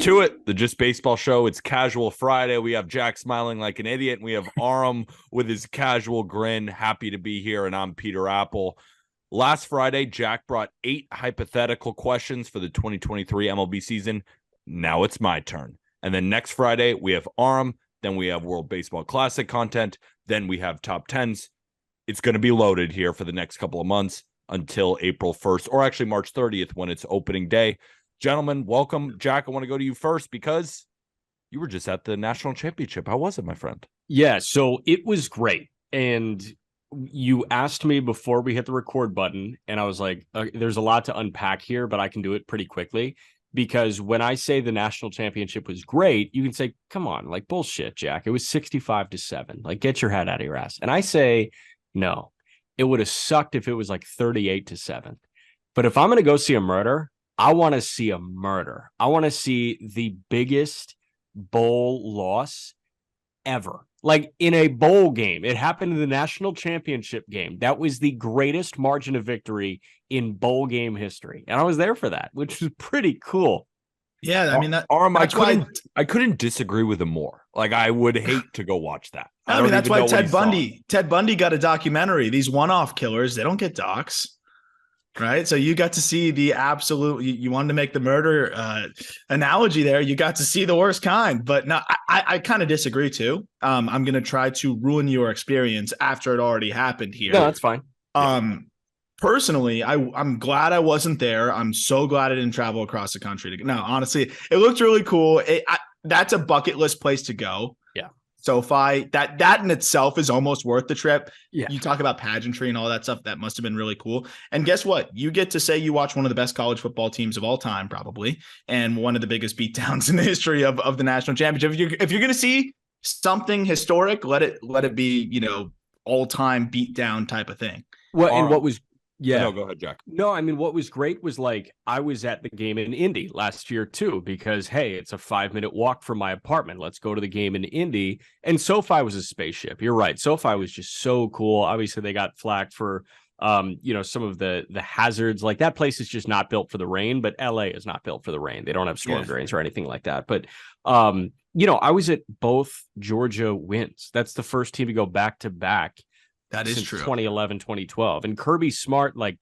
to it. The Just Baseball Show. It's Casual Friday. We have Jack smiling like an idiot, and we have Aram with his casual grin, happy to be here, and I'm Peter Apple. Last Friday, Jack brought 8 hypothetical questions for the 2023 MLB season. Now it's my turn. And then next Friday, we have Aram. Then we have World Baseball Classic content. Then we have top 10s. It's going to be loaded here for the next couple of months until April 1st, or actually March 30th when it's opening day. Gentlemen, welcome. Jack, I want to go to you first because you were just at the national championship. How was it, my friend? Yeah, so it was great. And you asked me before we hit the record button, and I was like, there's a lot to unpack here, but I can do it pretty quickly. Because when I say the national championship was great, you can say, come on, like bullshit, Jack. It was 65-7. Like, get your head out of your ass. And I say, no, it would have sucked if it was like 38-7. But if I'm going to go see a murder, I want to see a murder. I want to see the biggest bowl loss ever. Like in a bowl game. It happened in the national championship game. That was the greatest margin of victory in bowl game history. And I was there for that, which was pretty cool. Yeah, I mean, I couldn't disagree with him more. Like, I would hate to go watch that. I mean, that's why Ted Bundy got a documentary. These one-off killers, they don't get docs. Right. So you got to see the absolute, you wanted to make the murder analogy there. You got to see the worst kind. But no, I kind of disagree, too. I'm going to try to ruin your experience after it already happened here. No, that's fine. Personally, I'm glad I wasn't there. I'm so glad I didn't travel across the country. No, honestly, it looked really cool. That's a bucket list place to go. Yeah. SoFi, that in itself is almost worth the trip. Yeah. You talk about pageantry and all that stuff. That must have been really cool. And guess what? You get to say you watch one of the best college football teams of all time, probably, and one of the biggest beatdowns in the history of the national championship. If you're going to see something historic, let it be, all time beatdown type of thing. Well, and what was Yeah. No, go ahead, Jack. No, I mean, what was great was like I was at the game in Indy last year, too, because, hey, it's a 5-minute walk from my apartment. Let's go to the game in Indy. And SoFi was a spaceship. You're right. SoFi was just so cool. Obviously, they got flack for, some of the hazards. Like that place is just not built for the rain, but LA is not built for the rain. They don't have storm drains or anything like that. But, I was at both Georgia wins. That's the first team to go back to back. That is true. 2011, 2012. And Kirby Smart, like,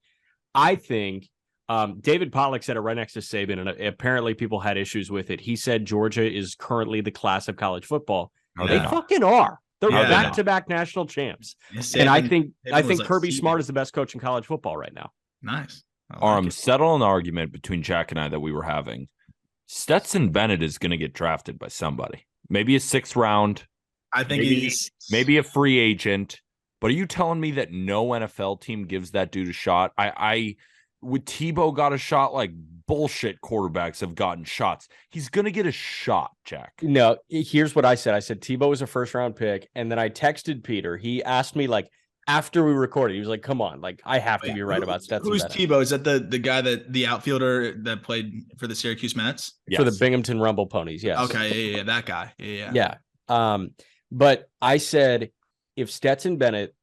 I think David Pollack said it right next to Saban, and apparently people had issues with it. He said Georgia is currently the class of college football. They fucking are. They're back-to-back national champs. Yes, and I think Kirby Smart is the best coach in college football right now. Nice. Settle an argument between Jack and I that we were having. Stetson Bennett is going to get drafted by somebody. Maybe a 6th round. I think maybe a free agent. But are you telling me that no NFL team gives that dude a shot? Would Tebow got a shot? Like, bullshit quarterbacks have gotten shots. He's going to get a shot, Jack. No, here's what I said. I said Tebow was a 1st-round pick, and then I texted Peter. He asked me, like, after we recorded, he was like, come on, like, I have to be right about Stetson Who's Bennett. Tebow? Is that the guy the outfielder that played for the Syracuse Mets? Yes. For the Binghamton Rumble Ponies, yes. Okay, yeah, that guy. Yeah. But I said, if Stetson Bennett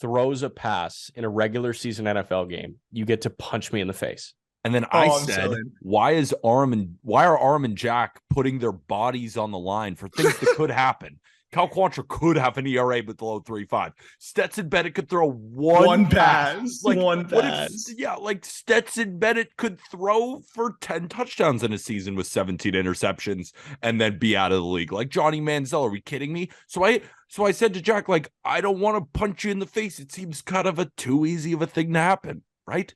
throws a pass in a regular season NFL game, you get to punch me in the face. And then I said, why are Aram and Jack putting their bodies on the line for things that could happen? Cal Quantrill could have an ERA below 3.5. Stetson Bennett could throw one pass. One pass. Like Stetson Bennett could throw for 10 touchdowns in a season with 17 interceptions and then be out of the league. Like Johnny Manziel, are we kidding me? So I said to Jack, like, I don't want to punch you in the face. It seems kind of too easy of a thing to happen, right?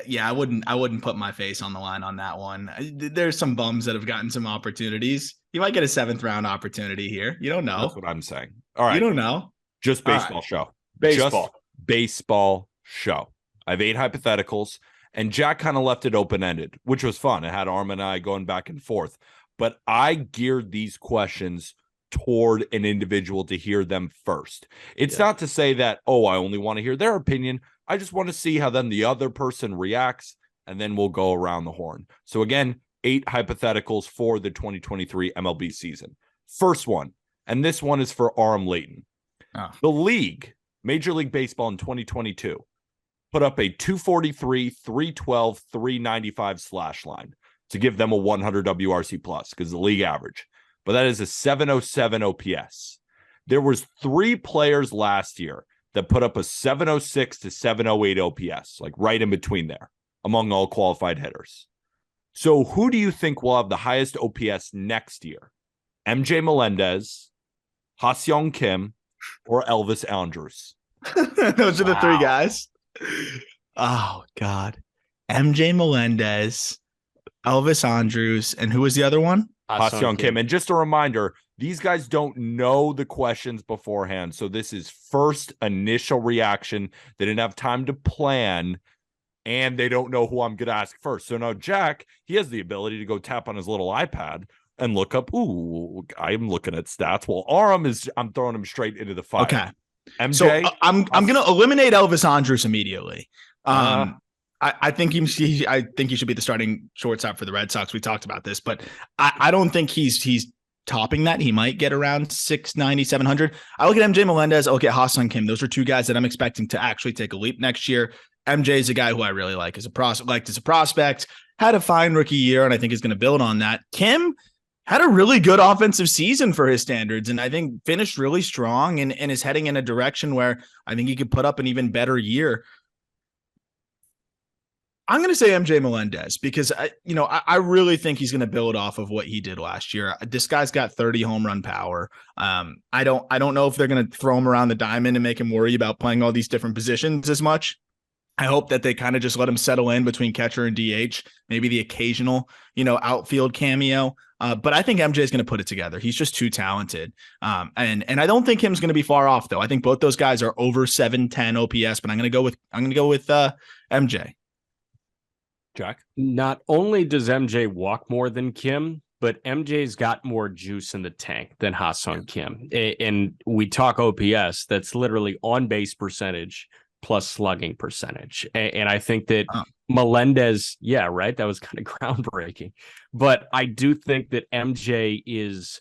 Yeah, I wouldn't put my face on the line on that one. There's some bums that have gotten some opportunities. You might get a 7th round opportunity here. You don't know. That's what I'm saying. All right. You don't know. Just baseball show. Baseball. Just baseball show. I have 8 hypotheticals, and Jack kind of left it open-ended, which was fun. It had Arm and I going back and forth. But I geared these questions toward an individual to hear them first. It's not to say that, I only want to hear their opinion. I just want to see how then the other person reacts, and then we'll go around the horn. So again, 8 hypotheticals for the 2023 MLB season. First one, and this one is for Aram Layton. The league, Major League Baseball in 2022, put up a 243, 312, 395 slash line. to give them a 100 WRC plus because the league average. But that is a 707 OPS. There was 3 players last year that put up a 706 to 708 OPS, like right in between there among all qualified hitters. So who do you think will have the highest OPS next year? MJ Melendez, Ha-Seong Kim, or Elvis Andrus? Those are the 3 guys. Oh, God. MJ Melendez, Elvis Andrus, and who was the other one? Ha-Seong Kim. And just a reminder, these guys don't know the questions beforehand. So this is first initial reaction. They didn't have time to plan, and they don't know who I'm going to ask first. So now Jack, he has the ability to go tap on his little iPad and look up, ooh, I'm looking at stats. Well, I'm throwing him straight into the fire. Okay. MJ? So I'm going to eliminate Elvis Andrus immediately. I think he should be the starting shortstop for the Red Sox. We talked about this, but I don't think he's topping that. He might get around 690, 700. I look at MJ Melendez. I look at Ha-Seong Kim. Those are 2 guys that I'm expecting to actually take a leap next year. MJ is a guy who I really like as a prospect, had a fine rookie year, and I think is going to build on that. Kim had a really good offensive season for his standards, and I think finished really strong and is heading in a direction where I think he could put up an even better year. I'm going to say MJ Melendez because I really think he's going to build off of what he did last year. This guy's got 30 home run power. I don't know if they're going to throw him around the diamond and make him worry about playing all these different positions as much. I hope that they kind of just let him settle in between catcher and DH, maybe the occasional, outfield cameo. But I think MJ is going to put it together. He's just too talented. And I don't think him's going to be far off though. I think both those guys are over 710 OPS, but I'm going to go with MJ. Jack? Not only does MJ walk more than Kim, but MJ's got more juice in the tank than Ha-Seong Kim. And we talk OPS, that's literally on base percentage plus slugging percentage. And I think that Melendez, that was kind of groundbreaking. But I do think that MJ is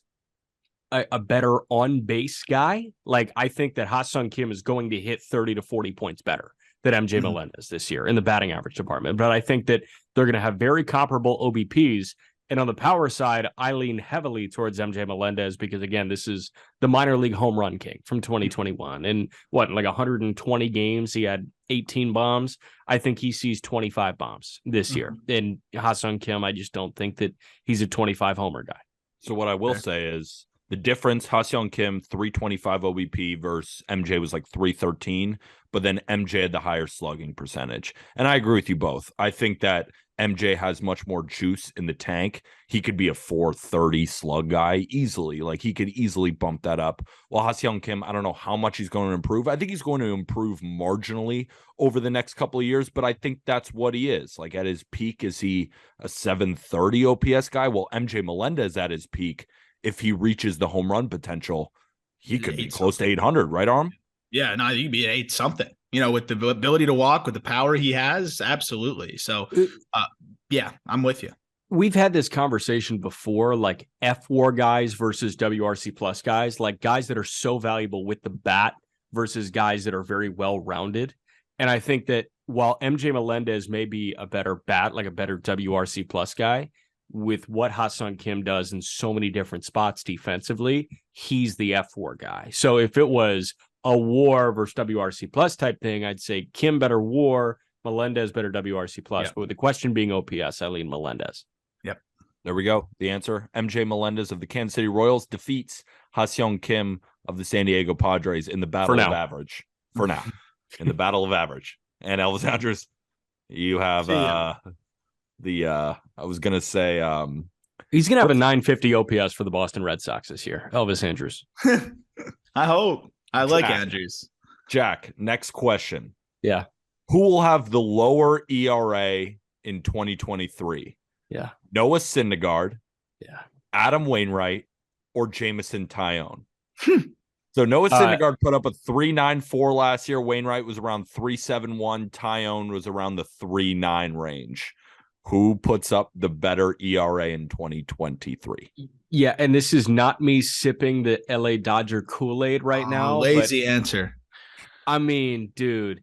a better on base guy. Like, I think that Ha-Seong Kim is going to hit 30 to 40 points better than MJ Melendez this year in the batting average department. But I think that they're going to have very comparable OBPs. And on the power side, I lean heavily towards MJ Melendez because, again, this is the minor league home run king from 2021. And 120 games, he had 18 bombs. I think he sees 25 bombs this year. And Ha-Seong Kim, I just don't think that he's a 25 homer guy. So what I will say is the difference, Ha-Seong Kim, 325 OBP versus MJ was like 313, but then MJ had the higher slugging percentage. And I agree with you both. I think that MJ has much more juice in the tank. He could be a 430 slug guy easily. Like, he could easily bump that up. Well, Ha-Seong Kim, I don't know how much he's going to improve. I think he's going to improve marginally over the next couple of years, but I think that's what he is. Like, at his peak, is he a 730 OPS guy? Well, MJ Melendez at his peak, if he reaches the home run potential, he could be close to 800, right, Arm? Yeah, no, he could be at 8 something. With the ability to walk, with the power he has, absolutely. So, I'm with you. We've had this conversation before, like F-WAR guys versus WRC plus guys, like guys that are so valuable with the bat versus guys that are very well-rounded. And I think that while MJ Melendez may be a better bat, like a better WRC plus guy, with what Ha-Seong Kim does in so many different spots defensively, he's the F-WAR guy. So if it was a WAR versus WRC plus type thing, I'd say Kim better WAR, Melendez better WRC plus. But with the question being OPS, I lean Melendez. Yep. There we go. The answer: MJ Melendez of the Kansas City Royals defeats Ha-Seong Kim of the San Diego Padres in the battle of average. For now, in the battle of average. And Elvis Andrus, you have I was gonna say he's gonna have a 950 OPS for the Boston Red Sox this year. Elvis Andrus. I hope. I like Andrews. Jack, next question. Yeah. Who will have the lower ERA in 2023? Yeah. Noah Syndergaard, Adam Wainwright, or Jameson Taillon? So Noah Syndergaard put up a 3.94 last year. Wainwright was around 3.71. Taillon was around the 3.9 range. Who puts up the better ERA in 2023? Yeah, and this is not me sipping the LA Dodger Kool-Aid right now. Lazy answer. I mean, dude,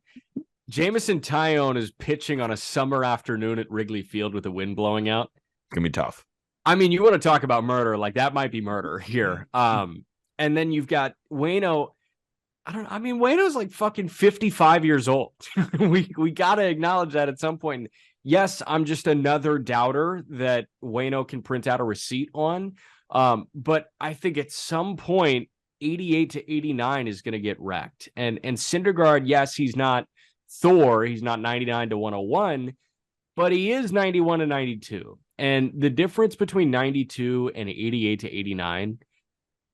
Jameson Taillon is pitching on a summer afternoon at Wrigley Field with the wind blowing out. going to be tough. I mean, you want to talk about murder, like that might be murder here. And then you've got Waino. Waino's like fucking 55 years old. we got to acknowledge that at some point. Yes, I'm just another doubter that Waino can print out a receipt on. But I think at some point, 88 to 89 is going to get wrecked. And Syndergaard, yes, he's not Thor. He's not 99 to 101, but he is 91 to 92. And the difference between 92 and 88 to 89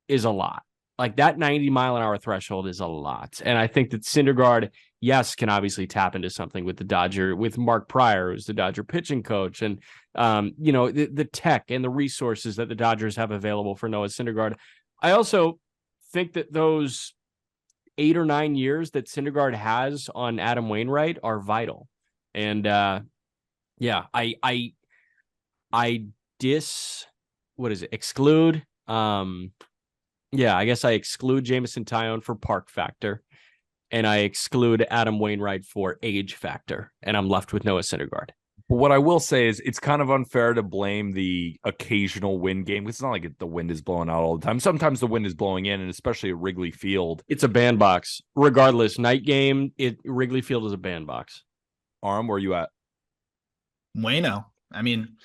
is a lot. Like that 90-mile-an-hour threshold is a lot. And I think that Syndergaard, yes, can obviously tap into something with Mark Pryor, who's the Dodger pitching coach, and the tech and the resources that the Dodgers have available for Noah Syndergaard. I also think that those 8 or 9 years that Syndergaard has on Adam Wainwright are vital. And exclude. I guess I exclude Jameson Taillon for park factor, and I exclude Adam Wainwright for age factor, and I'm left with Noah Syndergaard. But what I will say is it's kind of unfair to blame the occasional wind game. It's not like the wind is blowing out all the time. Sometimes the wind is blowing in, and especially at Wrigley Field. It's a bandbox. Regardless, night game, Wrigley Field is a bandbox. Aram, where are you at? Waino. I mean,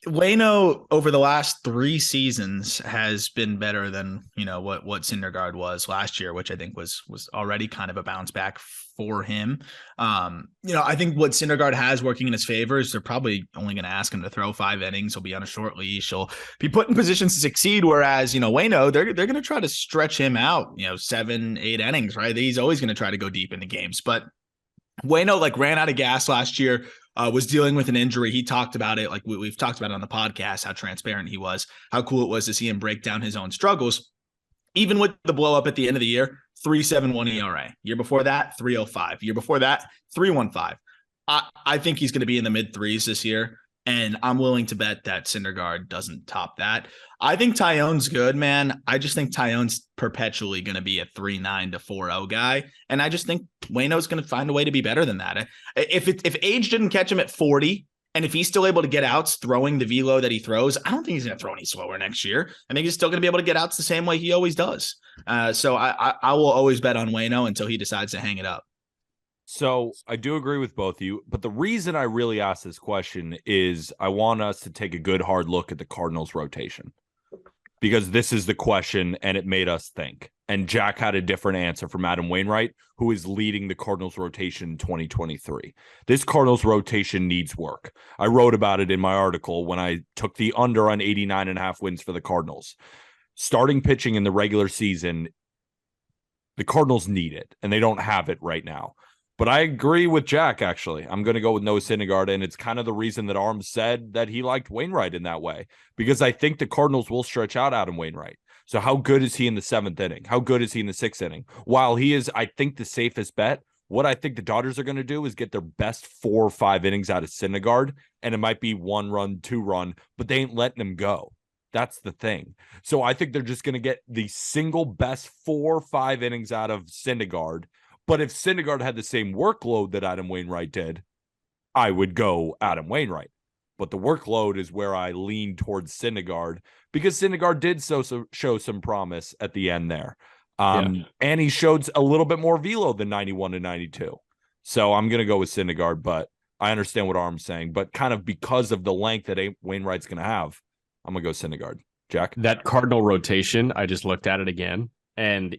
Waino over the last 3 seasons has been better than, what Syndergaard was last year, which I think was already kind of a bounce back for him. I think what Syndergaard has working in his favor is they're probably only going to ask him to throw 5 innings. He'll be on a short leash. He'll be put in positions to succeed. Whereas, Waino, they're going to try to stretch him out, 7, 8 innings, right? He's always going to try to go deep into games, but Waino ran out of gas last year. Was dealing with an injury. He talked about it. Like we've talked about it on the podcast, how transparent he was, how cool it was to see him break down his own struggles. Even with the blow up at the end of the year, 3.71 ERA. Year before that, 3.05. Year before that, 3.15. I think he's going to be in the mid threes this year. And I'm willing to bet that Syndergaard doesn't top that. I think Taillon's good, man. I just think Taillon's perpetually going to be a 3.9 to 4.0 guy. And I just think Waino's going to find a way to be better than that. If age didn't catch him at 40, and if he's still able to get outs throwing the velo that he throws, I don't think he's going to throw any slower next year. I think he's still going to be able to get outs the same way he always does. So I will always bet on Waino until he decides to hang it up. So I do agree with both of you, but the reason I really asked this question is I want us to take a good hard look at the Cardinals rotation, because this is the question and it made us think. And Jack had a different answer from Adam Wainwright, who is leading the Cardinals rotation in 2023. This Cardinals rotation needs work. I wrote about it in my article when I took the under on 89.5 wins for the Cardinals. Starting pitching in the regular season, the Cardinals need it, and they don't have it right now. But I agree with Jack, actually. I'm going to go with Noah Syndergaard, and it's kind of the reason that Arm said that he liked Wainwright in that way, because I think the Cardinals will stretch out Adam Wainwright. So how good is he in the 7th inning? How good is he in the 6th inning? While he is, I think, the safest bet, what I think the Dodgers are going to do is get their best 4 or 5 innings out of Syndergaard, and it might be 1 run, 2 run, but they ain't letting him go. That's the thing. So I think they're just going to get the single best 4 or 5 innings out of Syndergaard. But if Syndergaard had the same workload that Adam Wainwright did, I would go Adam Wainwright. But the workload is where I lean towards Syndergaard, because Syndergaard did show some promise at the end there. And he showed a little bit more velo than 91 to 92. So I'm going to go with Syndergaard, but I understand what Arm's saying. But kind of because of the length that Wainwright's going to have, I'm going to go Syndergaard. Jack? That Cardinal rotation, I just looked at it again. And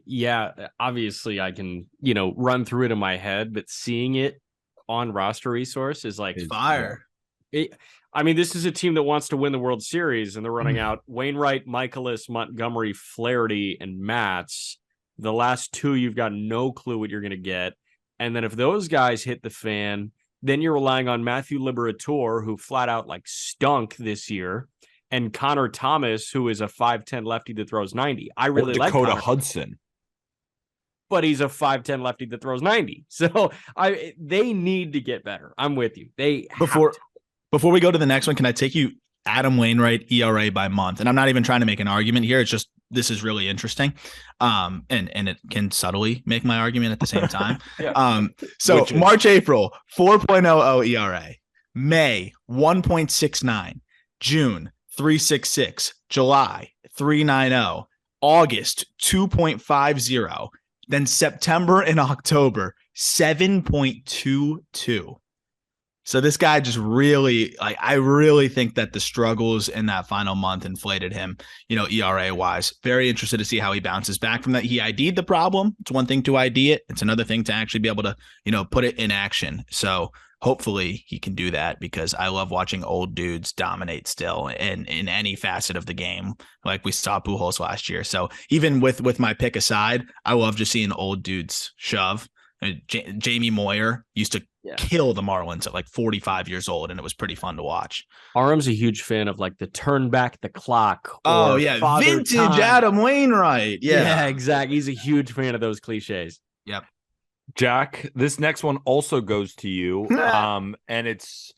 obviously I can, run through it in my head, but seeing it on roster resource is like fire. This is a team that wants to win the World Series, and they're running out Wainwright, Michaelis, Montgomery, Flaherty, and Matz. The last 2, you've got no clue what you're going to get. And then if those guys hit the fan, then you're relying on Matthew Liberatore, who flat out stunk this year, and Connor Thomas, who is a 5'10 lefty that throws 90. I really like Dakota Hudson. But he's a 5'10 lefty that throws 90. So they need to get better. I'm with you. Before we go to the next one, can I take you Adam Wainwright ERA by month? And I'm not even trying to make an argument here. It's just this is really interesting. And it can subtly make my argument at the same time. March, April, 4.00 ERA. May, 1.69. June 3.66, July 3.90, August 2.50, then September and October 7.22. So this guy just really, I really think that the struggles in that final month inflated him, ERA wise. Very interested to see how he bounces back from that. He ID'd the problem. It's one thing to ID it. It's another thing to actually be able to, put it in action. So hopefully he can do that, because I love watching old dudes dominate still in any facet of the game, like we saw Pujols last year. So even with my pick aside, I love just seeing old dudes shove. Jamie Moyer used to kill the Marlins at like 45 years old, and it was pretty fun to watch. Aram's a huge fan of like the turn back the clock. Oh yeah, vintage time. Adam Wainwright. Yeah, exactly. He's a huge fan of those cliches. Yep. Jack, this next one also goes to you, and it's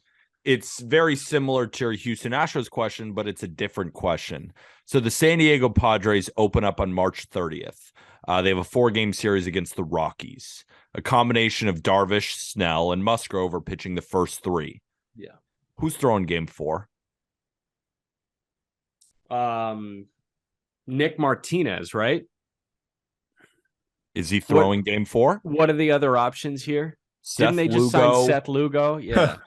very similar to your Houston Astros question, but it's a different question. So the San Diego Padres open up on March 30th. They have a 4-game series against the Rockies. A combination of Darvish, Snell, and Musgrove are pitching the first 3. Yeah. Who's throwing game 4? Nick Martinez, right? Is he throwing game 4? What are the other options here? Didn't they just sign Seth Lugo? Yeah.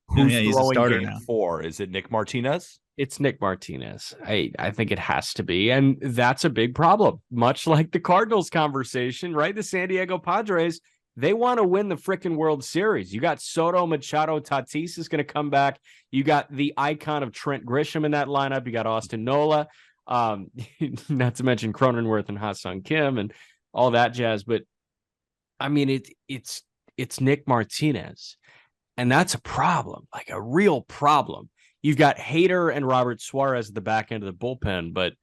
Who's he's throwing a starter game now. 4? Is it Nick Martinez? It's Nick Martinez. I think it has to be. And that's a big problem. Much like the Cardinals conversation, right? The San Diego Padres, they want to win the freaking World Series. You got Soto, Machado, Tatis is going to come back. You got the icon of Trent Grisham in that lineup. You got Austin Nola, not to mention Cronenworth and Ha-Seong Kim and all that jazz. But I mean, it's Nick Martinez, and that's a problem, like a real problem. You've got Hader and Robert Suarez at the back end of the bullpen, but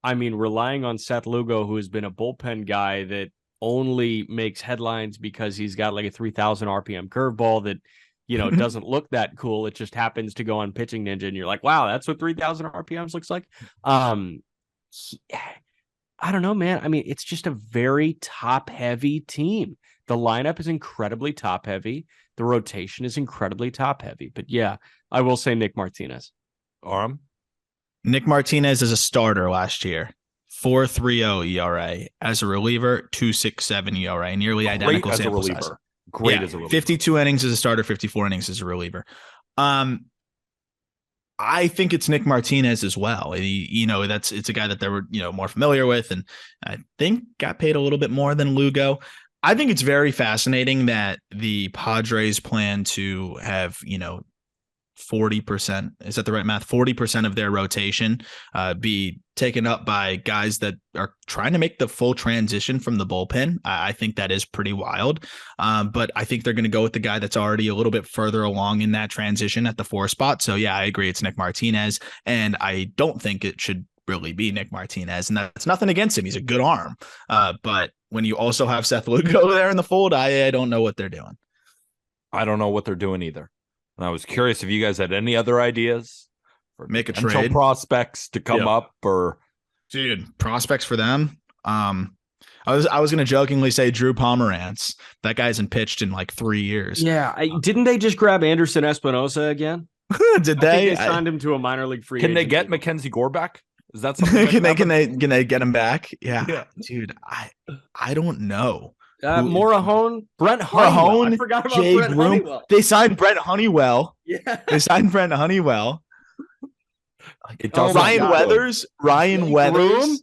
I mean, relying on Seth Lugo, who has been a bullpen guy that only makes headlines because he's got like a 3,000 RPM curveball that, doesn't look that cool. It just happens to go on Pitching Ninja, and you're like, wow, that's what 3,000 RPMs looks like. I don't know, man. I mean, it's just a very top-heavy team. The lineup is incredibly top-heavy. The rotation is incredibly top-heavy. But yeah, I will say Nick Martinez. Aram? Nick Martinez is a starter last year. 4.30 ERA. As a reliever, 2.67 ERA. Nearly identical sample size. Great as a reliever. 52 innings as a starter, 54 innings as a reliever. I think it's Nick Martinez as well. It's a guy that they were, more familiar with, and I think got paid a little bit more than Lugo. I think it's very fascinating that the Padres plan to have, 40%, is that the right math? 40% of their rotation be taken up by guys that are trying to make the full transition from the bullpen. I think that is pretty wild. But I think they're going to go with the guy that's already a little bit further along in that transition at the 4 spot. So yeah, I agree. It's Nick Martinez, and I don't think it should really be Nick Martinez, and that's nothing against him. He's a good arm. But when you also have Seth Lugo there in the fold, I don't know what they're doing. I don't know what they're doing either. And I was curious if you guys had any other ideas for make a trade prospects to come up, or prospects for them. I was going to jokingly say Drew Pomerantz. That guy hasn't pitched in like 3 years. Yeah, didn't they just grab Anderson Espinosa again? Did they? I think they signed him to a minor league free. Can they get Mackenzie Gore back? Is that something? Can they get him back? Yeah. Dude, I don't know. Morahone, Brent Honeywell. I forgot about Jay Brent Honeywell. They signed Brent Honeywell. Yeah, they signed Brent Honeywell. Ryan Weathers. Groom,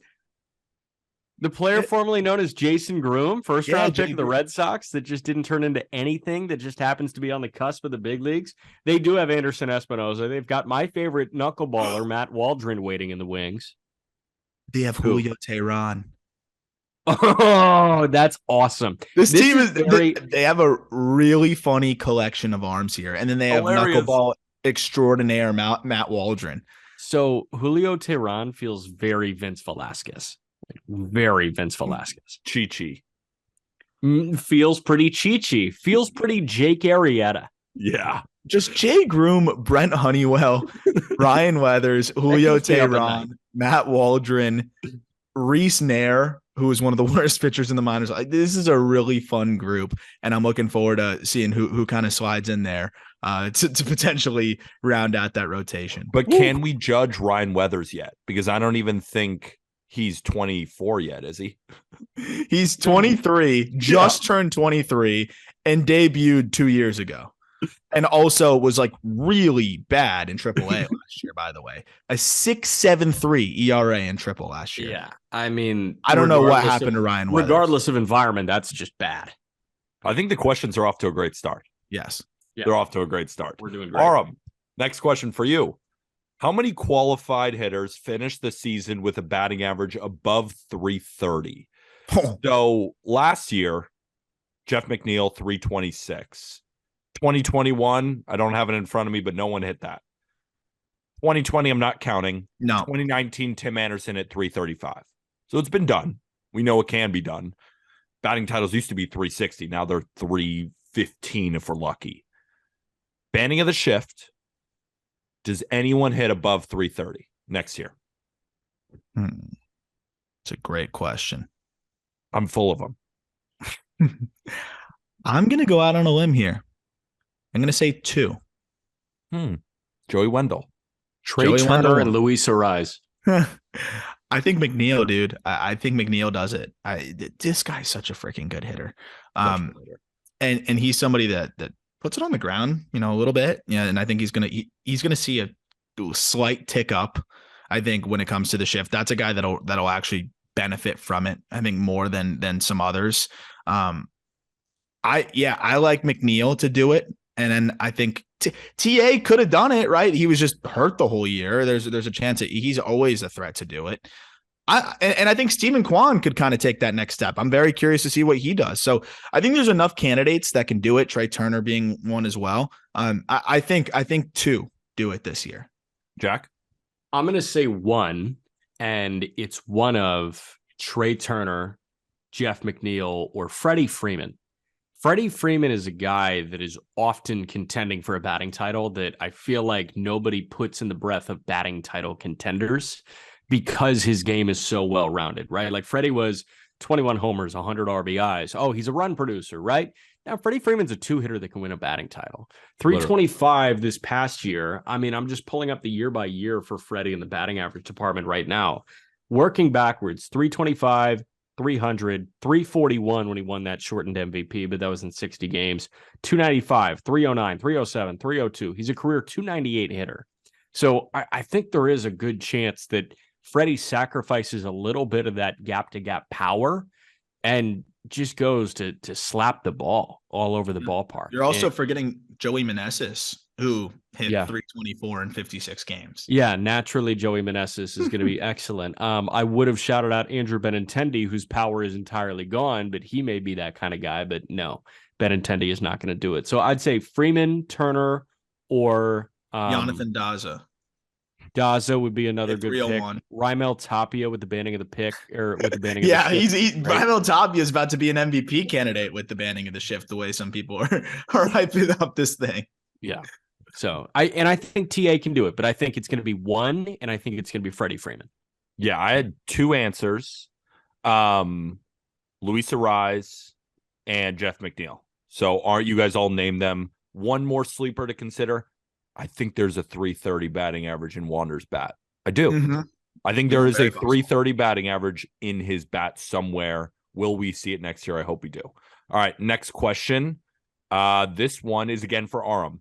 the player formerly known as Jason Groom, first round pick of the Red Sox that just didn't turn into anything, that just happens to be on the cusp of the big leagues. They do have Anderson Espinosa. They've got my favorite knuckleballer, Matt Waldron, waiting in the wings. They have Julio Teheran. Oh, that's awesome. This team is they have a really funny collection of arms here. And then they have knuckleball extraordinaire Matt Waldron. So Julio Teheran feels very Vince Velasquez. Very Vince Velasquez. Chi-Chi. Feels pretty Chi-Chi. Feels pretty Jake Arrieta. Yeah. Just Jay Groom, Brent Honeywell, Ryan Weathers, Julio Teheran, Matt Waldron, Reese Nair, who is one of the worst pitchers in the minors. This is a really fun group, and I'm looking forward to seeing who kind of slides in there to potentially round out that rotation. But can we judge Ryan Weathers yet? Because I don't even think he's 24 yet, is he? He's 23, just turned 23, and debuted 2 years ago. And also was like really bad in AAA last year, by the way. A 6.73 ERA in Triple last year. Yeah. I mean, I don't know what happened to Ryan Weathers. Regardless of environment, that's just bad. I think the questions are off to a great start. Yes. Yeah. They're off to a great start. We're doing great. Aram, next question for you. How many qualified hitters finished the season with a batting average above 330? So last year, Jeff McNeil, 326. 2021, I don't have it in front of me, but no one hit that. 2020, I'm not counting. No. 2019, Tim Anderson at 335. So it's been done. We know it can be done. Batting titles used to be 360. Now they're 315 if we're lucky. Banning of the shift. Does anyone hit above 330 next year? It's a great question. I'm full of them. I'm going to go out on a limb here. I'm going to say 2. Joey Wendell. Trey Turner and Luis Ariz. I think McNeil, dude. I think McNeil does it. This guy's such a freaking good hitter. And he's somebody that puts it on the ground, a little bit. Yeah, and I think he's gonna see a slight tick up. I think when it comes to the shift, that's a guy that'll actually benefit from it. I think more than some others. I like McNeil to do it. And then I think TA could have done it, right? He was just hurt the whole year. There's a chance that he's always a threat to do it. I think Steven Kwan could kind of take that next step. I'm very curious to see what he does. So I think there's enough candidates that can do it. Trey Turner being one as well. I think 2 do it this year. Jack? I'm going to say 1, and it's one of Trey Turner, Jeff McNeil, or Freddie Freeman. Freddie Freeman is a guy that is often contending for a batting title that I feel like nobody puts in the breath of batting title contenders because his game is so well-rounded, right? Like Freddie was 21 homers, 100 RBIs. Oh, he's a run producer, right? Now, Freddie Freeman's a 2-hitter that can win a batting title. 325 this past year. I mean, I'm just pulling up the year by year for Freddie in the batting average department right now. Working backwards, 325, 300, 341 when he won that shortened MVP, but that was in 60 games. 295, 309, 307, 302. He's a career 298 hitter. So I think there is a good chance that Freddie sacrifices a little bit of that gap-to-gap power and just goes to slap the ball all over the ballpark. You're also forgetting Joey Meneses, who hit 324 in 56 games. Yeah, naturally, Joey Meneses is going to be excellent. I would have shouted out Andrew Benintendi, whose power is entirely gone, but he may be that kind of guy. But no, Benintendi is not going to do it. So I'd say Freeman, Turner, or Jonathan Daza. Daza would be another good pick. Raimel Tapia with the banning of the pick, or with the banning of the shift. Raimel Tapia is about to be an MVP candidate with the banning of the shift, the way some people are hyping up this thing. Yeah. So I think TA can do it, but I think it's going to be 1, and I think it's going to be Freddie Freeman. Yeah, I had 2 answers. Luis Ariz and Jeff McNeil. So aren't you guys all name them? One more sleeper to consider. I think there's a 330 batting average in Wander's bat. I do. Mm-hmm. I think there is a 330 batting average in his bat somewhere. Will we see it next year? I hope we do. All right, next question. This one is again for Aram.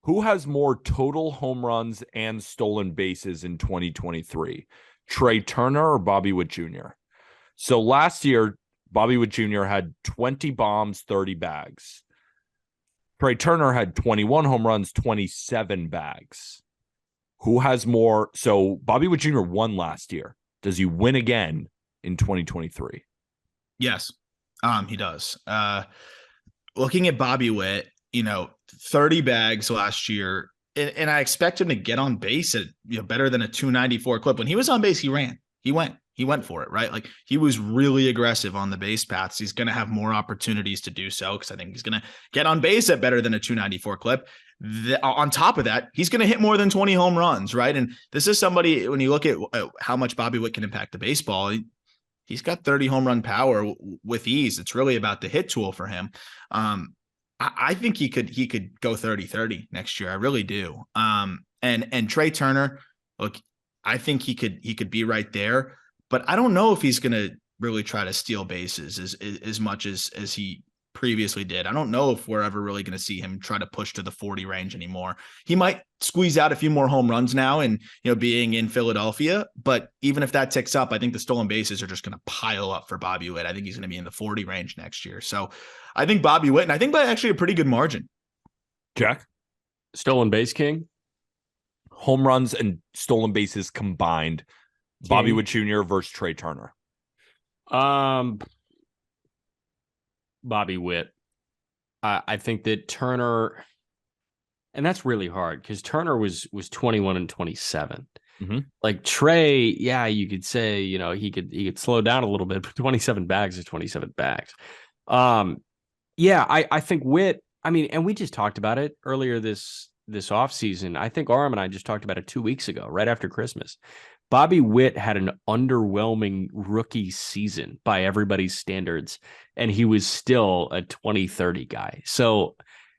Who has more total home runs and stolen bases in 2023? Trey Turner or Bobby Witt Jr.? So last year, Bobby Witt Jr. had 20 bombs, 30 bags. Trey Turner had 21 home runs, 27 bags. Who has more? So Bobby Witt Jr. won last year. Does he win again in 2023? Yes, he does. Looking at Bobby Witt, 30 bags last year, and I expect him to get on base at better than a 294 clip. When he was on base, he ran. He went for it, right? Like he was really aggressive on the base paths. He's going to have more opportunities to do so because I think he's going to get on base at better than a 294 clip. On top of that, he's going to hit more than 20 home runs, right? And this is somebody, when you look at how much Bobby Witt can impact the baseball, he's got 30 home run power with ease. It's really about the hit tool for him. I think he could go 30-30 next year. I really do. And Trey Turner, look, I think he could be right there, but I don't know if he's going to really try to steal bases as much as he previously did. I don't know if we're ever really going to see him try to push to the 40 range anymore. He might squeeze out a few more home runs now and, being in Philadelphia, but even if that ticks up, I think the stolen bases are just going to pile up for Bobby Witt. I think he's going to be in the 40 range next year. So I think Bobby Witt, and I think by actually a pretty good margin. Jack? Stolen base king? Home runs and stolen bases combined. King. Bobby Witt Jr. versus Trey Turner. Bobby Witt. I think that Turner, and that's really hard because Turner was 21 and 27. Mm-hmm. Like Trey, yeah, you could say, he could slow down a little bit, but 27 bags is 27 bags. Yeah, I think Witt, and we just talked about it earlier this offseason. I think Aram and I just talked about it 2 weeks ago, right after Christmas. Bobby Witt had an underwhelming rookie season by everybody's standards, and he was still a 20-30 guy. So,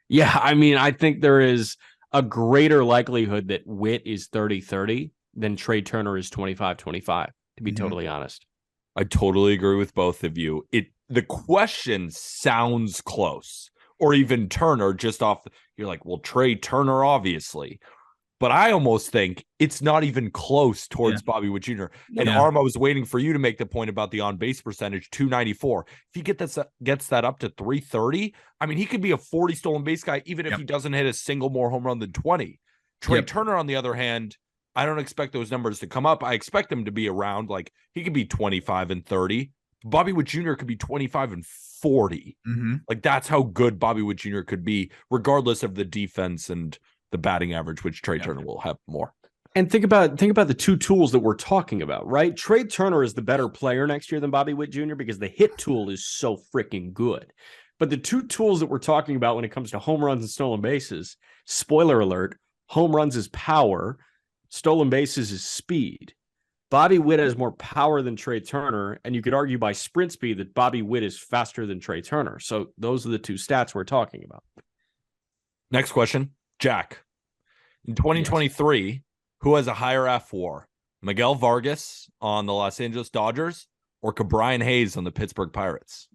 yeah, I think there is a greater likelihood that Witt is 30-30 than Trey Turner is 25-25, to be totally honest. I totally agree with both of you. The question sounds close, or even Turner just off. You're like, well, Trey Turner, obviously. But I almost think it's not even close towards Bobby Witt Jr. And Aram, I was waiting for you to make the point about the on-base percentage, 294. If he gets that up to 330, he could be a 40 stolen base guy, even if he doesn't hit a single more home run than 20. Trey Turner, on the other hand, I don't expect those numbers to come up. I expect them to be around, like, he could be 25 and 30. Bobby Witt Jr. could be 25 and 40. Mm-hmm. Like, that's how good Bobby Witt Jr. could be, regardless of the defense and the batting average, which Trey Turner will have more. And think about the two tools that we're talking about, right? Trey Turner is the better player next year than Bobby Witt Jr. because the hit tool is so freaking good. But the two tools that we're talking about when it comes to home runs and stolen bases, spoiler alert, home runs is power, stolen bases is speed. Bobby Witt has more power than Trey Turner, and you could argue by sprint speed that Bobby Witt is faster than Trey Turner. So those are the two stats we're talking about. Next question. Jack, in 2023, who has a higher F4? Miguel Vargas on the Los Angeles Dodgers or Brian Hayes on the Pittsburgh Pirates?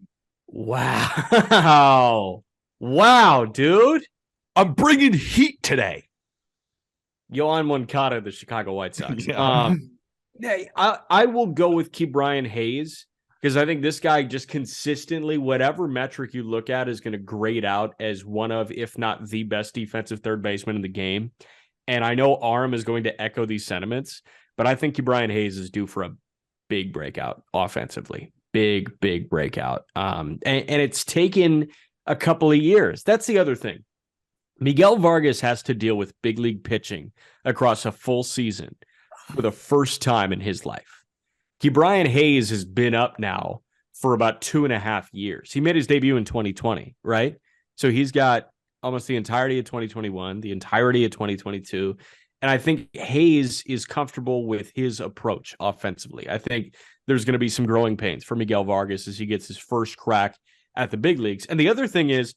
Wow, dude. I'm bringing heat today. Yohan Moncada, the Chicago White Sox. I will go with Brian Hayes because I think this guy just consistently, whatever metric you look at, is going to grade out as one of, if not the best defensive third baseman in the game. And I know Aram is going to echo these sentiments, but I think Brian Hayes is due for a big breakout offensively. Big breakout. And it's taken a couple of years. That's the other thing. Miguel Vargas has to deal with big league pitching across a full season for the first time in his life. Brian Hayes has been up now for about 2.5 years. He made his debut in 2020, right? So he's got almost the entirety of 2021, the entirety of 2022. And I think Hayes is comfortable with his approach offensively. I think there's going to be some growing pains for Miguel Vargas as he gets his first crack at the big leagues. And the other thing is,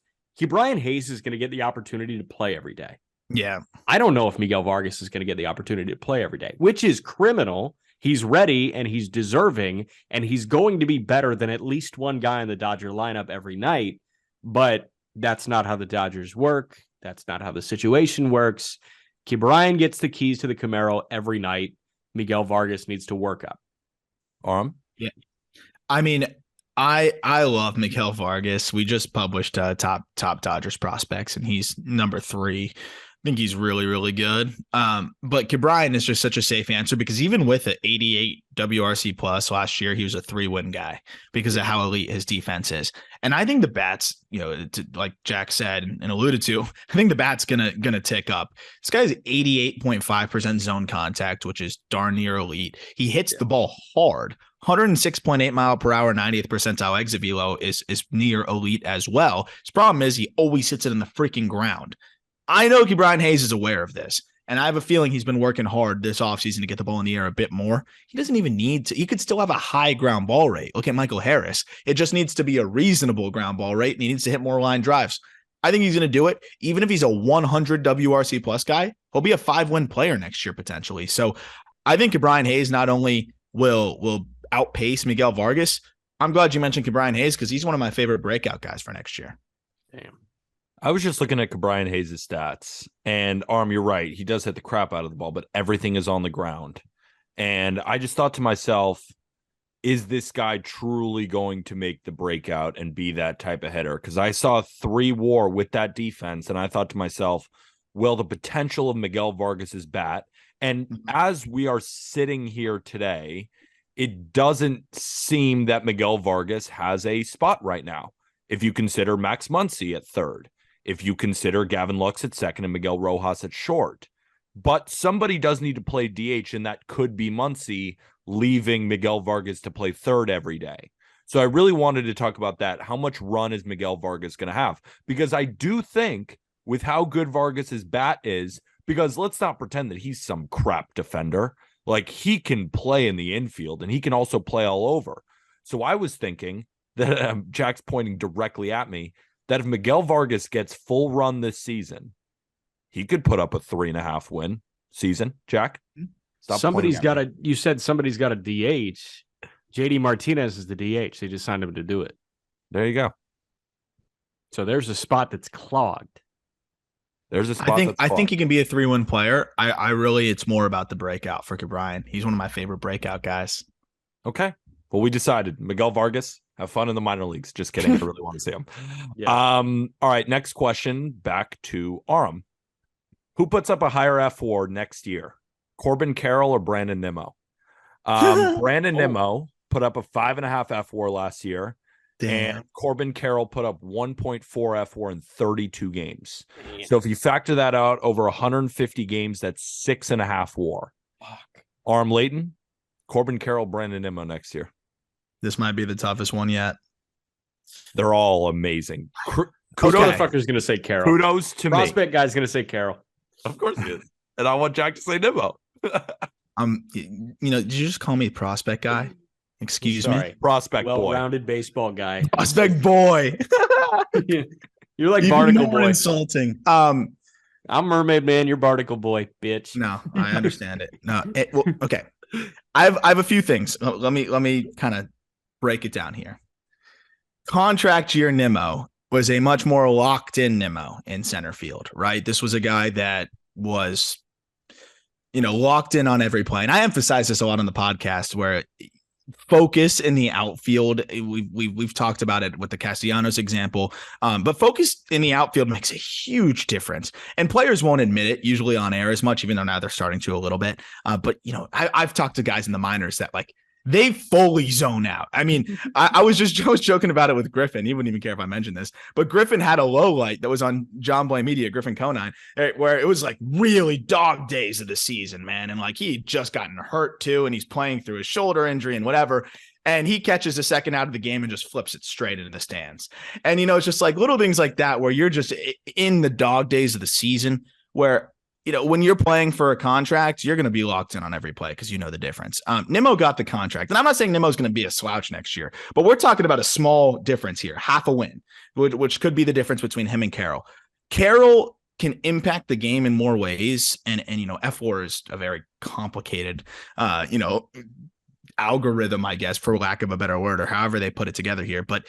Brian Hayes is going to get the opportunity to play every day. Yeah. I don't know if Miguel Vargas is going to get the opportunity to play every day, which is criminal. He's ready and he's deserving, and he's going to be better than at least one guy in the Dodger lineup every night. But that's not how the Dodgers work. That's not how the situation works. Brian gets the keys to the Camaro every night. Miguel Vargas needs to work up. Aram? Yeah. I love Miguel Vargas. We just published top Dodgers prospects, and he's number 3. I think he's really, really good. But Brian is just such a safe answer because even with an 88 WRC plus last year, he was a 3-win guy because of how elite his defense is. And I think the bats, like Jack said and alluded to, I think the bat's gonna tick up. This guy's 88.5% zone contact, which is darn near elite. He hits the ball hard. 106.8 mile per hour, 90th percentile exit velo is near elite as well. His problem is he always hits it in the freaking ground. I know Brian Hayes is aware of this. And I have a feeling he's been working hard this offseason to get the ball in the air a bit more. He doesn't even need to. He could still have a high ground ball rate. Look at Michael Harris. It just needs to be a reasonable ground ball rate, and he needs to hit more line drives. I think he's going to do it. Even if he's a 100 WRC plus guy, he'll be a 5-win player next year potentially. So I think Ke'Bryan Hayes not only will outpace Miguel Vargas. I'm glad you mentioned Ke'Bryan Hayes because he's one of my favorite breakout guys for next year. Damn. I was just looking at Ke'Bryan Hayes' stats, and you're right. He does hit the crap out of the ball, but everything is on the ground. And I just thought to myself, is this guy truly going to make the breakout and be that type of hitter? Because I saw 3 WAR with that defense, and I thought to myself, well, the potential of Miguel Vargas's bat. And as we are sitting here today, it doesn't seem that Miguel Vargas has a spot right now. If you consider Max Muncy at third, if you consider Gavin Lux at second and Miguel Rojas at short. But somebody does need to play DH, and that could be Muncy, leaving Miguel Vargas to play third every day. So I really wanted to talk about that. How much run is Miguel Vargas going to have? Because I do think with how good Vargas's bat is, because let's not pretend that he's some crap defender. Like, he can play in the infield, and he can also play all over. So I was thinking that Jack's pointing directly at me, that if Miguel Vargas gets full run this season, he could put up a 3.5 win season. Jack, Somebody's got a. You said somebody's got a DH. JD Martinez is the DH. They just signed him to do it. There you go. So there's a spot that's clogged. There's a spot. I think he can be a 3-win player. I really, it's more about the breakout for Ke'Bryan. He's one of my favorite breakout guys. Okay. Well, we decided Miguel Vargas, have fun in the minor leagues. Just kidding. I really want to see him. Yeah. All right. Next question. Back to Aram. Who puts up a higher F4 next year? Corbin Carroll or Brandon Nimmo? Brandon Nimmo put up a 5.5 F4 last year. Damn. And Corbin Carroll put up 1.4 F4 in 32 games. So if you factor that out over 150 games, that's 6.5 WAR. Fuck. Aram Layton, Corbin Carroll, Brandon Nimmo next year. This might be the toughest one yet. They're all amazing. Kudos. Motherfucker's going to say Carroll. Kudos to me. Prospect guy's going to say Carroll. Of course he is. And I want Jack to say Nimmo. Did you just call me prospect guy? Excuse me? Prospect boy. Well-rounded baseball guy. Prospect boy. You're like Even Barnacle more Boy. Insulting. I'm Mermaid Man. You're Barnacle Boy, bitch. No, I understand it. No, okay. I have a few things. Let me kind of break it down here. Contract year Nimmo was a much more locked in Nimmo in center field, right? This was a guy that was, locked in on every play. And I emphasize this a lot on the podcast where focus in the outfield. We've talked about it with the Castellanos example, but focus in the outfield makes a huge difference. And players won't admit it usually on air as much, even though now they're starting to a little bit. But I've talked to guys in the minors that they fully zone out. I mean, I was joking about it with Griffin. He wouldn't even care if I mentioned this, but Griffin had a low light that was on John Boy Media, Griffin Conine, where it was really dog days of the season, man. And he had just gotten hurt too. And he's playing through his shoulder injury and whatever. And he catches the second out of the game and just flips it straight into the stands. And, it's just little things like that, where you're just in the dog days of the season where, when you're playing for a contract, you're going to be locked in on every play because the difference. Nimmo got the contract. And I'm not saying Nimmo's going to be a slouch next year, but we're talking about a small difference here, half a win, which could be the difference between him and Carroll. Carroll can impact the game in more ways. And F4 is a very complicated, algorithm, I guess, for lack of a better word, or however they put it together here. But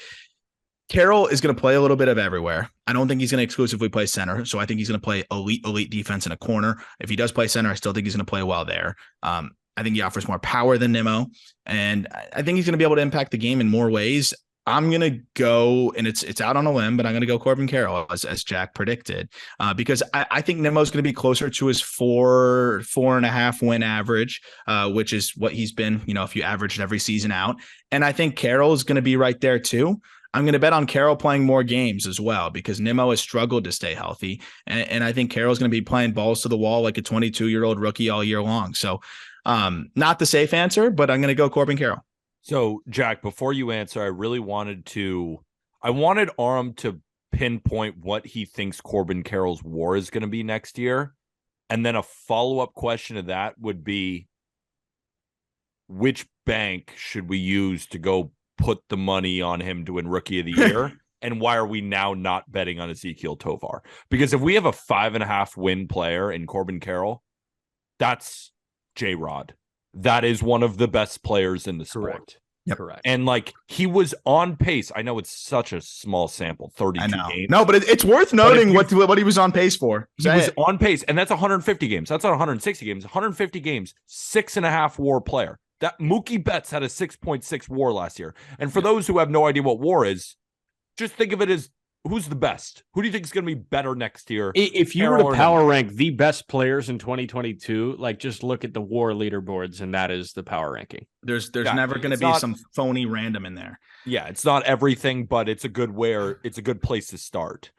Carroll is going to play a little bit of everywhere. I don't think he's going to exclusively play center. So I think he's going to play elite defense in a corner. If he does play center, I still think he's going to play well there. I think he offers more power than Nimmo. And I think he's going to be able to impact the game in more ways. I'm going to go, and it's out on a limb, but I'm going to go Corbin Carroll as Jack predicted, because I think Nimmo's going to be closer to his 4.5 win average, which is what he's been, if you averaged every season out. And I think Carroll is going to be right there too. I'm going to bet on Carroll playing more games as well, because Nimmo has struggled to stay healthy. And I think Carroll's going to be playing balls to the wall like a 22-year-old rookie all year long. So not the safe answer, but I'm going to go Corbin Carroll. So, Jack, before you answer, I wanted Aram to pinpoint what he thinks Corbin Carroll's WAR is going to be next year. And then a follow-up question to that would be, which bank should we use to go put the money on him to win Rookie of the Year? And why are we now not betting on Ezekiel Tovar? Because if we have a 5.5 win player in Corbin Carroll, that's J-Rod. That is one of the best players in the sport. Correct. Yep. Correct. And like, he was on pace. I know it's such a small sample, 32 games. No, but it's worth noting what he was on pace for. He was on pace, and that's 150 games. That's not 160 games. 150 games, 6.5 WAR player. That Mookie Betts had a 6.6 WAR last year. And for those who have no idea what WAR is, just think of it as, who's the best? Who do you think is going to be better next year? If you were to power rank the best players in 2022, like, just look at the WAR leaderboards, and that is the power ranking. There's never going to be some phony random in there. Yeah, it's not everything, but it's a good place to start.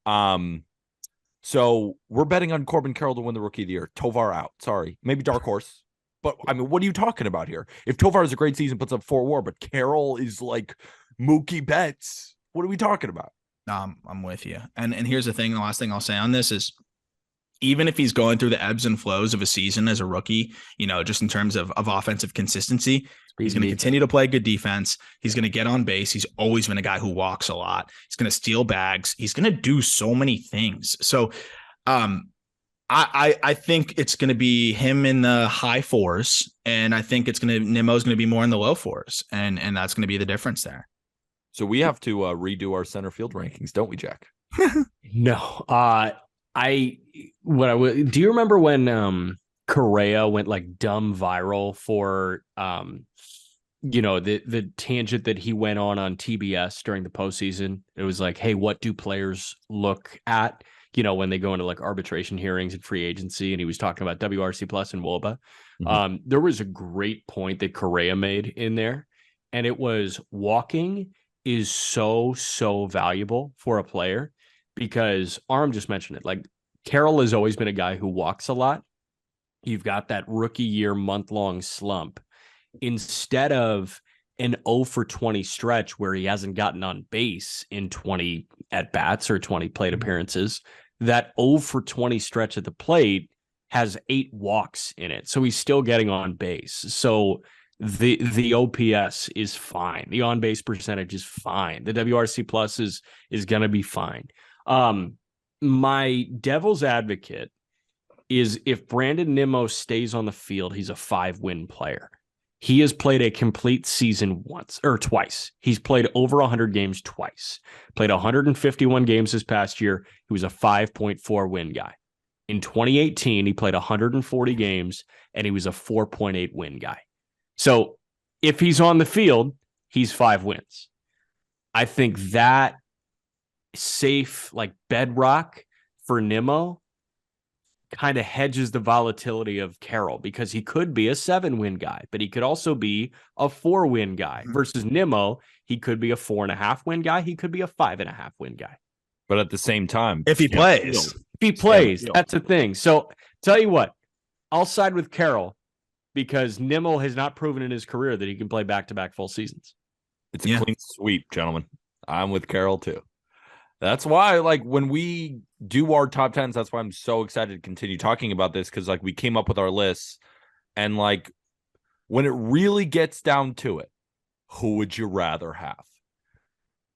So we're betting on Corbin Carroll to win the Rookie of the Year. Tovar out. Sorry, maybe dark horse. But I mean, what are you talking about here? If Tovar has a great season, puts up 4 WAR, but Carroll is like Mookie Betts, what are we talking about? I'm with you. And here's the thing. The last thing I'll say on this is, even if he's going through the ebbs and flows of a season as a rookie, just in terms of offensive consistency, he's going to continue to play good defense. He's going to get on base. He's always been a guy who walks a lot. He's going to steal bags. He's going to do so many things. So I think it's going to be him in the high 4s, and I think Nimmo's going to be more in the low 4s, and that's going to be the difference there. So we have to redo our center field rankings, don't we, Jack? No. Do you remember when Correa went like dumb viral for the tangent that he went on TBS during the postseason? It was like, hey, what do players look at, when they go into like arbitration hearings and free agency? And he was talking about WRC plus and WOBA. Mm-hmm. There was a great point that Correa made in there, and it was walking is so valuable for a player, because Aram just mentioned it. Like, Carroll has always been a guy who walks a lot. You've got that rookie year month-long slump. Instead of an 0 for 20 stretch where he hasn't gotten on base in 20 at-bats or 20 plate appearances, that 0 for 20 stretch at the plate has 8 walks in it. So he's still getting on base. So the OPS is fine. The on-base percentage is fine. The WRC plus is going to be fine. My devil's advocate is, if Brandon Nimmo stays on the field, he's a 5-win player. He has played a complete season twice. He's played over 100 games twice. Played 151 games this past year. He was a 5.4 win guy. In 2018, he played 140 games, and he was a 4.8 win guy. So if he's on the field, he's 5 wins. I think that safe, like, bedrock for Nimmo kind of hedges the volatility of Carroll, because he could be a 7-win guy, but he could also be a 4-win guy. Versus Nimmo, he could be a 4.5 win guy. He could be a 5.5 win guy. But at the same time, if he plays, that's the thing. So tell you what, I'll side with Carroll, because Nimmo has not proven in his career that he can play back-to-back full seasons. It's a clean sweep, gentlemen. I'm with Carroll too. That's why, like, when we do our top 10s, that's why I'm so excited to continue talking about this, because, like, we came up with our lists, and, like, when it really gets down to it, who would you rather have?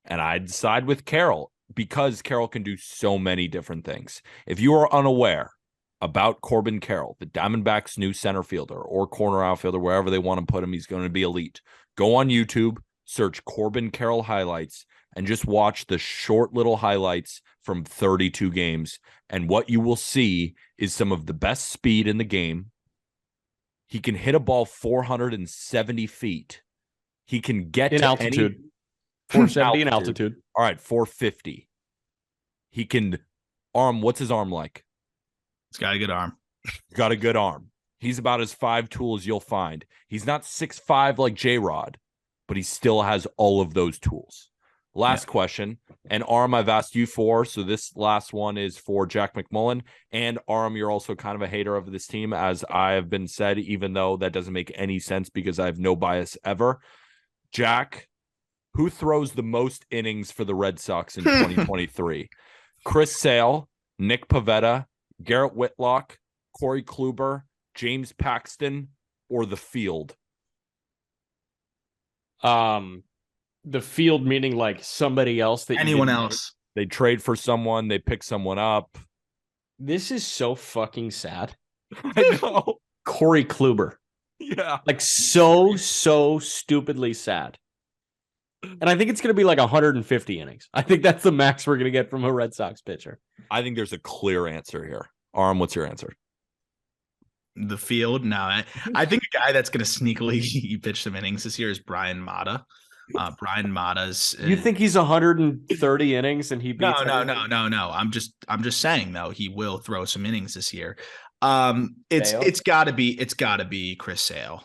And I'd side with Carroll, because Carroll can do so many different things. If you are unaware about Corbin Carroll, the Diamondbacks' new center fielder or corner outfielder, wherever they want to put him, he's going to be elite. Go on YouTube, search Corbin Carroll highlights, and just watch the short little highlights from 32 games. And what you will see is some of the best speed in the game. He can hit a ball 470 feet. He can get in to altitude. 470 in altitude. All right, 450. He can arm. What's his arm like? He's got a good arm. Got a good arm. He's about as 5 tools you'll find. He's not 6'5" like J-Rod, but he still has all of those tools. Last question, and Aram, I've asked you for, so this last one is for Jack McMullen. And Aram, you're also kind of a hater of this team, as I have been said, even though that doesn't make any sense because I have no bias ever. Jack, who throws the most innings for the Red Sox in 2023? Chris Sale, Nick Pivetta, Garrett Whitlock, Corey Kluber, James Paxton, or the field? The field meaning like somebody else that Anyone else? They trade for someone, they pick someone up. This is so fucking sad. I know. Corey Kluber. Yeah. Like so stupidly sad. And I think it's going to be like 150 innings. I think that's the max we're going to get from a Red Sox pitcher. I think there's a clear answer here. Aram, what's your answer? The field? No, I think a guy that's going to sneakily pitch some innings this year is Brian Mata. Brian Mata's. You think he's 130 innings and he beats? No. I'm just saying though he will throw some innings this year. It's got to be Chris Sale.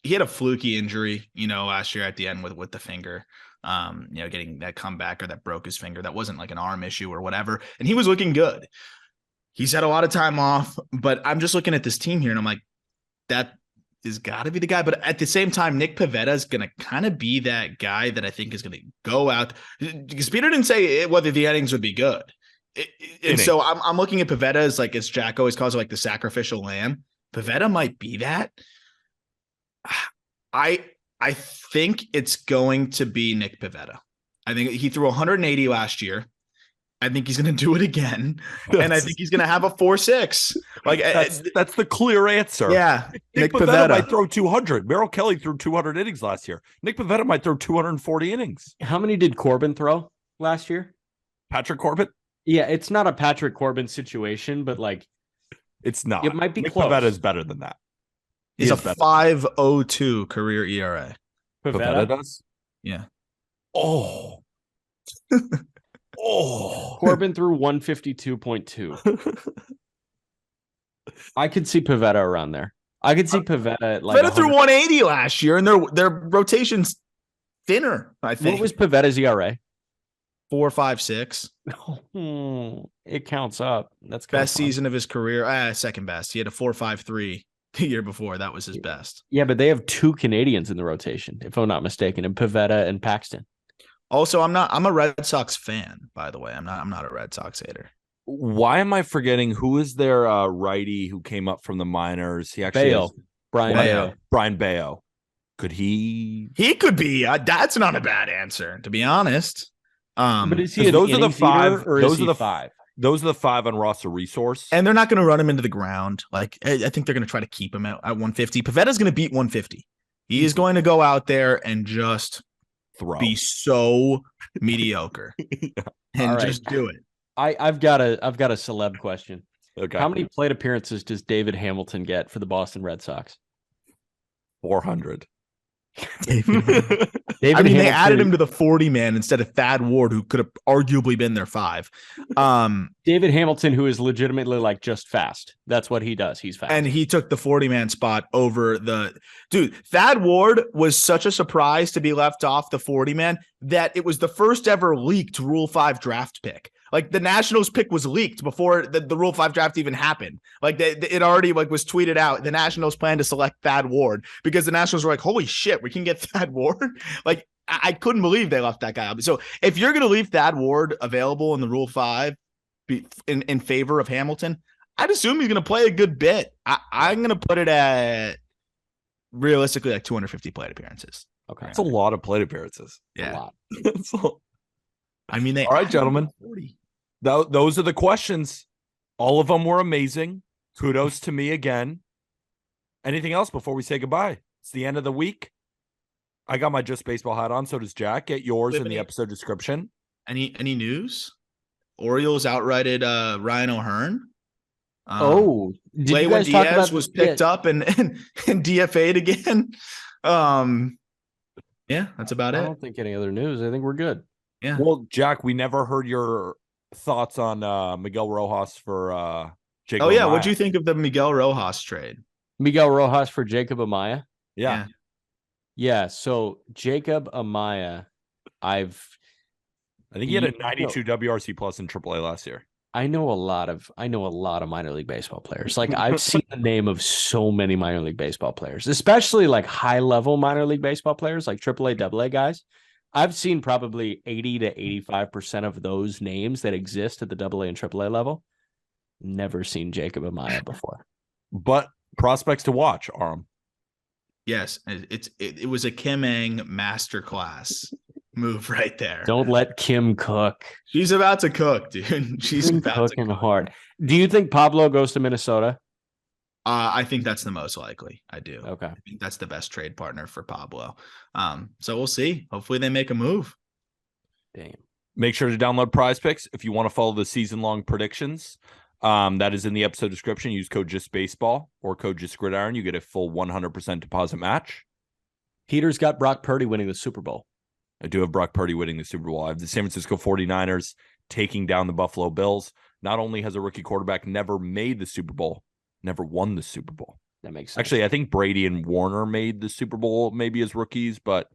He had a fluky injury, last year at the end with the finger. Getting that comeback or that broke his finger. That wasn't like an arm issue or whatever, and he was looking good. He's had a lot of time off, but I'm just looking at this team here and I'm like, that is got to be the guy. But at the same time, Nick Pivetta is going to kind of be that guy that I think is going to go out. Because Peter didn't say whether the innings would be good. So I'm looking at Pivetta as like, as Jack always calls it, like the sacrificial lamb. Pivetta might be that. I think it's going to be Nick Pivetta. I think he threw 180 last year. I think he's going to do it again, and I think he's going to have a 4.6. Like that's the clear answer. Yeah, Nick Pivetta might throw 200. Merrill Kelly threw 200 innings last year. Nick Pivetta might throw 240 innings. How many did Corbin throw last year? Patrick Corbin? Yeah, it's not a Patrick Corbin situation, but like it's not. It might be Nick close. Pivetta is better than that. He's a 5.02 career ERA. Pivetta does? Yeah. Oh. Corbin threw 152.2. I could see Pivetta around there. I could see Pivetta at like Pivetta threw 180 last year, and their rotation's thinner, I think. What was Pivetta's ERA? 4.56. It counts up. That's best season of his career. Second best. He had a 4.53 the year before. That was his best. Yeah, but they have two Canadians in the rotation, if I'm not mistaken, and Pivetta and Paxton. Also, I'm a Red Sox fan, by the way. I'm not a Red Sox hater. Why am I forgetting who is their righty who came up from the minors? He actually Brian Bayo. Could he? He could be. That's not a bad answer, to be honest. But is he those are the five, or those are the five? Those are the five on roster resource, and they're not going to run him into the ground. Like I think they're going to try to keep him at 150. Pavetta's going to beat 150. He is going to go out there and just be so mediocre and just do it. I've got a celeb question. Okay. How many plate appearances does David Hamilton get for the Boston Red Sox? 400. They added him to the 40-man instead of Thad Ward, who could have arguably been their 5. David Hamilton, who is legitimately like just fast. That's what he does. He's fast. And he took the 40-man spot over dude. Thad Ward was such a surprise to be left off the 40-man that it was the first ever leaked Rule 5 draft pick. Like the Nationals pick was leaked before the Rule 5 draft even happened. Like it already was tweeted out. The Nationals plan to select Thad Ward because the Nationals were like, holy shit, we can get Thad Ward. Like I couldn't believe they left that guy out. So if you're going to leave Thad Ward available in the Rule 5 in favor of Hamilton, I'd assume he's going to play a good bit. I'm going to put it at realistically like 250 plate appearances. Okay. That's a lot of plate appearances. Yeah. I mean, all right, gentlemen. 40. Those are the questions. All of them were amazing. Kudos to me again. Anything else before we say goodbye? It's the end of the week. I got my Just Baseball hat on. So does Jack. Get yours in the episode description. Any news? Orioles outrighted Ryan O'Hearn. Lewin Diaz was picked up and DFA'd again. Yeah, that's about it. I don't think any other news. I think we're good. Yeah. Well, Jack, we never heard your thoughts on Miguel Rojas for Jacob. Oh yeah, what'd you think of the Miguel Rojas trade? Miguel Rojas for Jacob Amaya? Yeah. So Jacob Amaya, I think he had a 92 WRC plus in AAA last year. I know a lot of minor league baseball players. Like I've seen the name of so many minor league baseball players, especially like high level minor league baseball players, like AAA, AA guys. I've seen probably 80 to 85% of those names that exist at the AA and AAA level. Never seen Jacob Amaya before. But prospects to watch, Aram. Yes, it was a Kim Ang masterclass move right there. Don't let Kim cook. She's about to cook, dude. She's about cooking to cook. hard. Do you think Pablo goes to Minnesota? I think that's the most likely. I do. Okay. I think that's the best trade partner for Pablo. So we'll see. Hopefully they make a move. Damn. Make sure to download Prize Picks if you want to follow the season-long predictions. That is in the episode description. Use code JustBaseball or code JustGridiron. You get a full 100% deposit match. Heater's got Brock Purdy winning the Super Bowl. I do have Brock Purdy winning the Super Bowl. I have the San Francisco 49ers taking down the Buffalo Bills. Not only has a rookie quarterback never made the Super Bowl, never won the Super Bowl. That makes sense. Actually, I think Brady and Warner made the Super Bowl maybe as rookies, but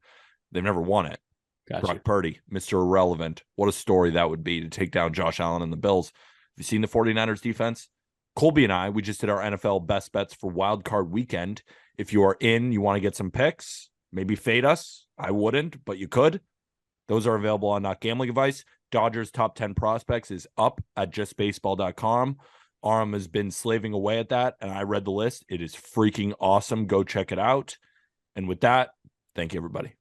they've never won it. Gotcha. Brock Purdy, Mr. Irrelevant. What a story that would be to take down Josh Allen and the Bills. Have you seen the 49ers defense? Colby and I, we just did our NFL best bets for Wild Card Weekend. If you are in, you want to get some picks, maybe fade us. I wouldn't, but you could. Those are available on Not Gambling Advice. Dodgers top 10 prospects is up at justbaseball.com. Aram has been slaving away at that, and I read the list. It is freaking awesome. Go check it out. And with that, thank you, everybody.